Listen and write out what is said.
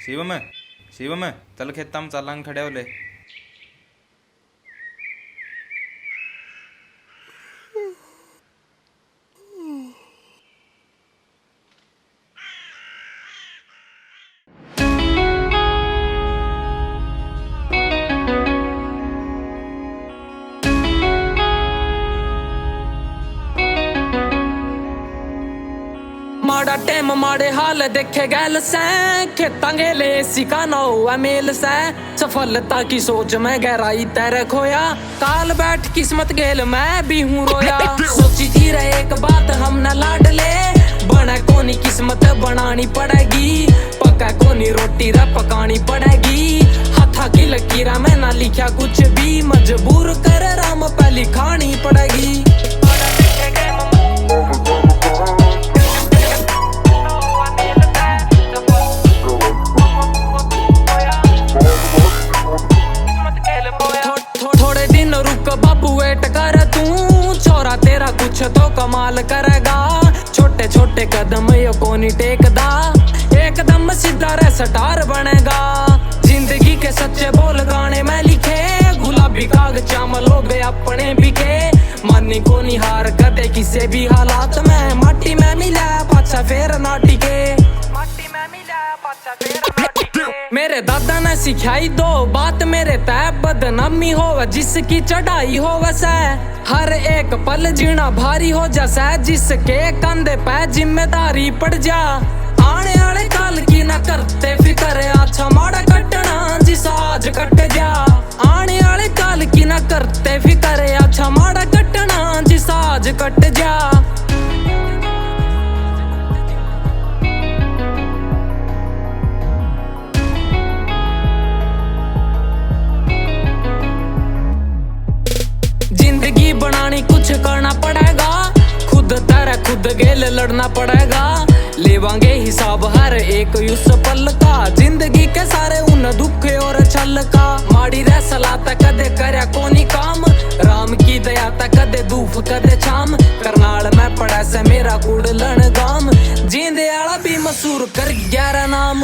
शिवम शिवम चल खेता में चलांग खड़े होले। माड़ा टेम माड़े हाल देखे गैल से खेता गेले सिका ना हुआ मेल से सफलता की सोच में गहराई तेरे खोया काल बैठ किस्मत गेल मैं भी हूँ रोया सोची थी रे एक बात हम न लाड ले बना कोनी किस्मत बनानी पड़ेगी पका कोनी रोटी रे पकानी पड़ेगी हाथा की लकीरा में ना लिखा कुछ भी मजबूर कर राम पहली खानी पड़ेगी। थोड़े दिन रुक बाबू वेट कर तू छोरा तेरा कुछ तो कमाल करेगा छोटे छोटे कदम यो कोनी टेकदा एकदम सीधा रे स्टार बनेगा जिंदगी के सच्चे बोल गाने में लिखे गुलाबी कागज चामल हो गए अपने बिके मानी कोनी हार कदे किसी भी हालात में माटी में मिला पाछा फेर ना टिके माटी में मिला पाछा फेर ना टिके। मेरे दादा ने सिखाई दो बात मेरे तय बदनामी हो जिसकी चढ़ाई हो वैसे हर एक पल जीना भारी हो जैसा जिसके कंधे पे जिम्मेदारी पड़ जा आने वाले काल की ना करते फिक्र अच्छा माड़ा कटना जिस आज कट जा आने वाले काल की ना करते फिक्र अच्छा माड़ा कटना जिस आज कट जा। जिंदगी बनानी कुछ करना पड़ेगा खुद तेरा खुद गेल लड़ना पड़ेगा लेवांगे हिसाब हर एक उस पल का जिंदगी के सारे उन दुख और छल का माड़ी रे सलाता कदे करया कोनी काम राम की दया ता कदे धूप कदे छाम करनाल में पड़ा से मेरा कुड़ लन गाम जींदे आला भी मशहूर कर 11 नाम।